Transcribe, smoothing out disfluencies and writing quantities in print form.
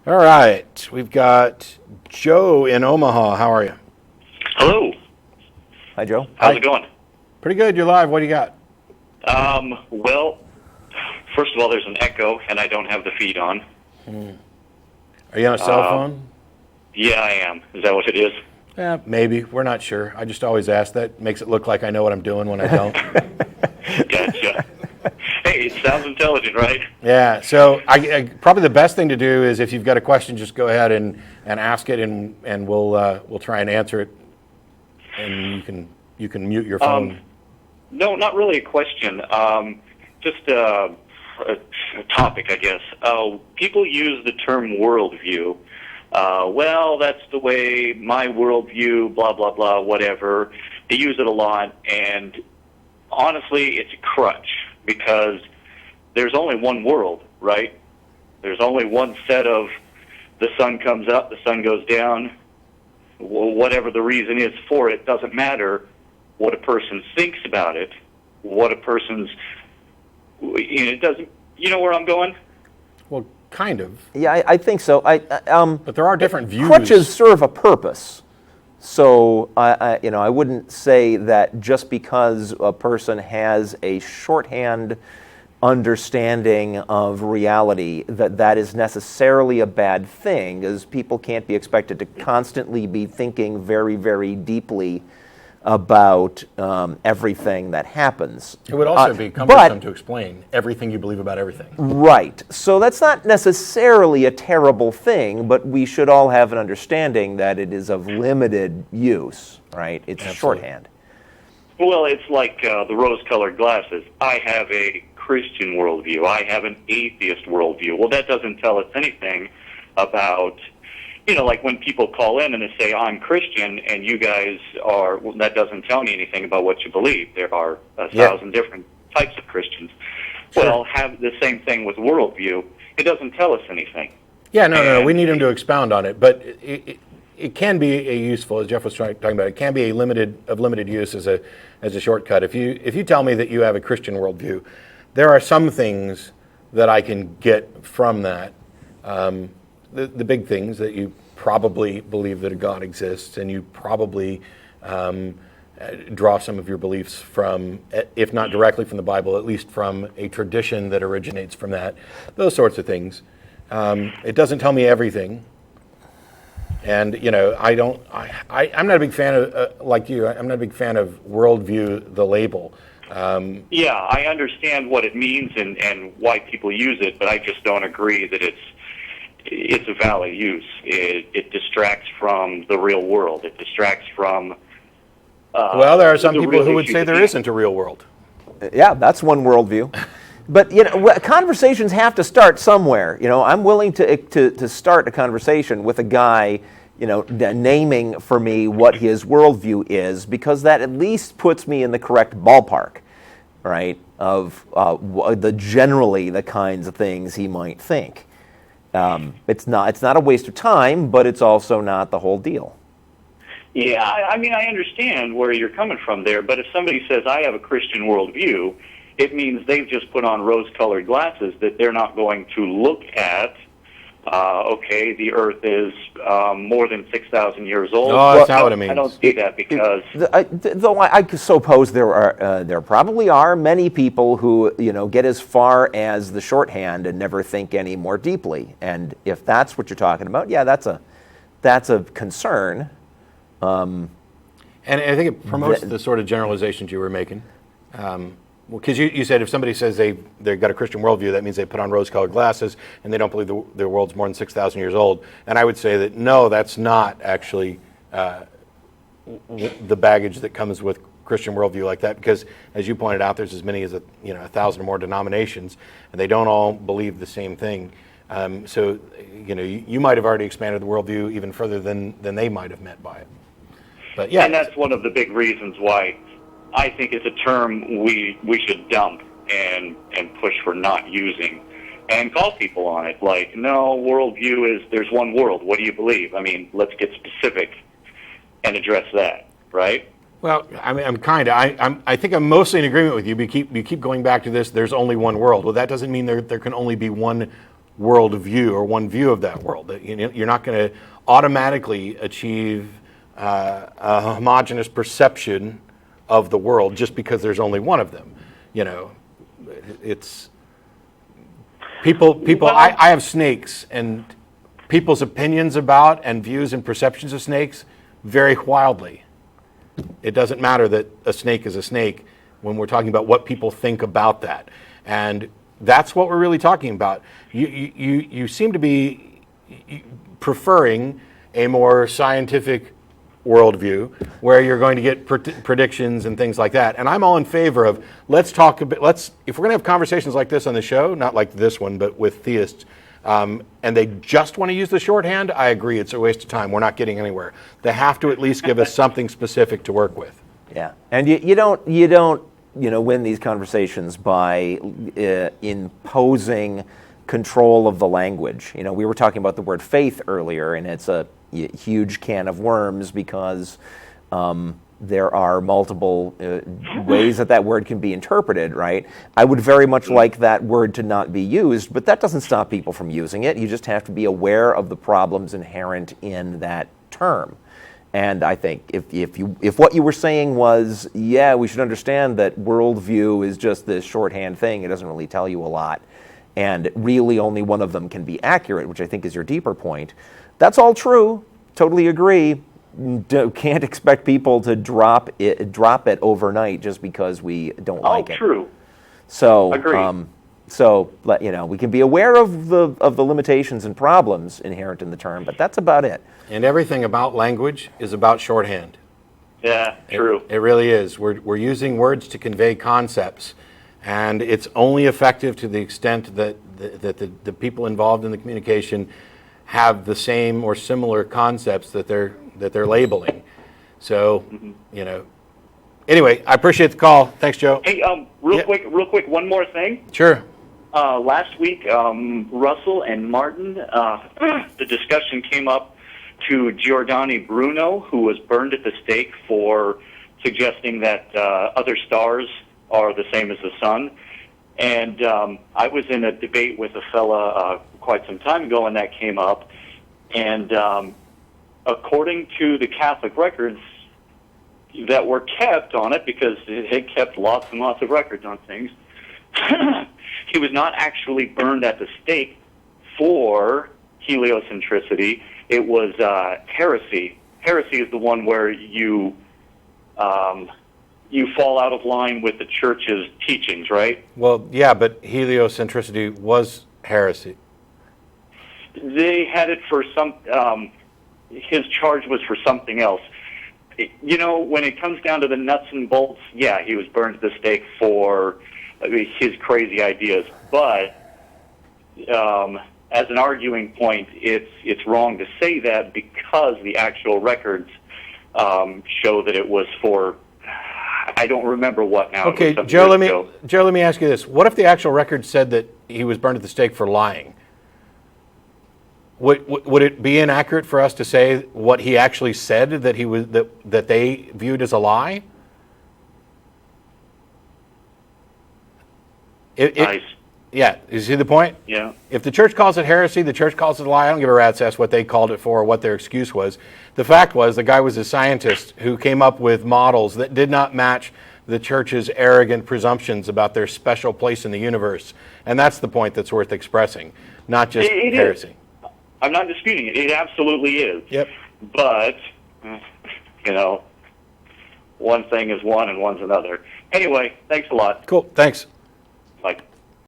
All right, we've got Joe in Omaha. How are you? Hello. Hi, Joe. How's it going? Pretty good. You're live. What do you got? Well, first of all, there's an echo, and I don't have the feed on. Are you on a cell phone? Yeah, I am. Is that what it is? Yeah, maybe. We're not sure. I just always ask that. Makes it look like I know what I'm doing when I don't. Gotcha. Hey, it sounds intelligent, right? Yeah, so I probably the best thing to do is if you've got a question, just go ahead and ask it, and we'll try and answer it. And you can mute your phone. No, not really a question. Just a topic, I guess. People use the term worldview. Well, that's the way my worldview, blah, blah, blah, whatever. They use it a lot, and honestly, it's a crutch because there's only one world, right? There's only one set of the sun comes up, the sun goes down. Whatever the reason is for it, doesn't matter what a person thinks about it, what a person's, it doesn't, you know where I'm going? Well, kind of. Yeah, I think so. But there are different views. Crutches serve a purpose. So, I wouldn't say that just because a person has a shorthand understanding of reality that is necessarily a bad thing, as people can't be expected to constantly be thinking very, very deeply about everything that happens. It would also be cumbersome to explain everything you believe about everything. Right. So that's not necessarily a terrible thing, but we should all have an understanding that it is of limited use, right? It's shorthand. Well, it's like the rose-colored glasses. I have a Christian worldview. I have an atheist worldview. Well, that doesn't tell us anything about, like when people call in and they say, I'm Christian, and you guys are, well, that doesn't tell me anything about what you believe. There are 1,000 different types of Christians. Sure. Well, have the same thing with worldview. It doesn't tell us anything. Yeah, no. We need him to expound on it, but it can be a useful, as Jeff was talking about. It can be limited use as a shortcut. If you tell me that you have a Christian worldview, there are some things that I can get from that. The big things that you probably believe that a God exists, and you probably draw some of your beliefs from, if not directly from the Bible, at least from a tradition that originates from that. Those sorts of things. It doesn't tell me everything. And, I'm not a big fan of, like you, I'm not a big fan of worldview, the label. Yeah, I understand what it means and why people use it, but I just don't agree that it's a valid use. It distracts from the real world. It distracts from... well, there are some people who would say there isn't a real world. Yeah, that's one worldview. But, conversations have to start somewhere. I'm willing to start a conversation with a guy, naming for me what his worldview is, because that at least puts me in the correct ballpark, right, of generally the kinds of things he might think. It's not a waste of time, but it's also not the whole deal. Yeah, I mean, I understand where you're coming from there, but if somebody says, I have a Christian worldview, it means they've just put on rose-colored glasses that they're not going to look at, the Earth is more than 6,000 years old. No, that's not what it means. I don't see that because... Though I suppose there probably are many people who, get as far as the shorthand and never think any more deeply. And if that's what you're talking about, yeah, that's a concern. And I think it promotes the sort of generalizations you were making. Because you said if somebody says they've got a Christian worldview, that means they put on rose-colored glasses and they don't believe the world's more than 6,000 years old. And I would say that no, that's not actually the baggage that comes with Christian worldview like that. Because as you pointed out, there's as many as 1,000 or more denominations, and they don't all believe the same thing. So you might have already expanded the worldview even further than they might have meant by it. But yeah, and that's one of the big reasons why I think it's a term we should dump and push for not using and call people on it. Like, no, worldview is there's one world. What do you believe? I mean, let's get specific and address that, right? Well, I mean, I think I'm mostly in agreement with you. You keep going back to this. There's only one world. Well, that doesn't mean there can only be one worldview or one view of that world. That you're not going to automatically achieve a homogeneous perception of the world just because there's only one of them. It's people. Well, I have snakes, and people's opinions about and views and perceptions of snakes vary wildly. It doesn't matter that a snake is a snake when we're talking about what people think about that, and that's what we're really talking about. You seem to be preferring a more scientific worldview where you're going to get predictions and things like that. And I'm all in favor of if we're going to have conversations like this on the show, not like this one, but with theists, and they just want to use the shorthand, I agree, it's a waste of time. We're not getting anywhere. They have to at least give us something specific to work with. Yeah, and you don't win these conversations by imposing control of the language. We were talking about the word faith earlier, and it's a huge can of worms because there are multiple ways that word can be interpreted, right? I would very much like that word to not be used, but that doesn't stop people from using it. You just have to be aware of the problems inherent in that term. And I think if what you were saying was, yeah, we should understand that worldview is just this shorthand thing, it doesn't really tell you a lot, and really only one of them can be accurate, which I think is your deeper point. That's all true. Totally agree. Can't expect people to drop it overnight just because we don't like it. Oh, true. So, Agreed. We can be aware of the limitations and problems inherent in the term, but that's about it. And everything about language is about shorthand. Yeah, true. It really is. We're using words to convey concepts, and it's only effective to the extent that the people involved in the communication have the same or similar concepts that they're labeling. So, Anyway, I appreciate the call. Thanks, Joe. Hey, real quick, one more thing. Sure. Last week, Russell and Martin, the discussion came up to Giordano Bruno, who was burned at the stake for suggesting that other stars are the same as the sun. And I was in a debate with a fella quite some time ago, and that came up. And according to the Catholic records that were kept on it, because it had kept lots and lots of records on things, he was not actually burned at the stake for heliocentricity. It was heresy. Heresy is the one where you fall out of line with the church's teachings, right? Well, yeah, but heliocentricity was heresy. They had it for some. His charge was for something else. When it comes down to the nuts and bolts, yeah, he was burned at the stake for his crazy ideas. But as an arguing point, it's wrong to say that because the actual records show that it was for. I don't remember what now. Okay, Joe. Let me ask you this: what if the actual record said that he was burned at the stake for lying? Would it be inaccurate for us to say what he actually said that he was that they viewed as a lie? Nice. Yeah, you see the point? Yeah. If the church calls it heresy, the church calls it a lie. I don't give a rat's ass what they called it for or what their excuse was. The fact was the guy was a scientist who came up with models that did not match the church's arrogant presumptions about their special place in the universe. And that's the point that's worth expressing, not just It heresy. is. I'm not disputing it. It absolutely is. Yep. But, one thing is one and one's another. Anyway, thanks a lot. Cool. Thanks. Bye.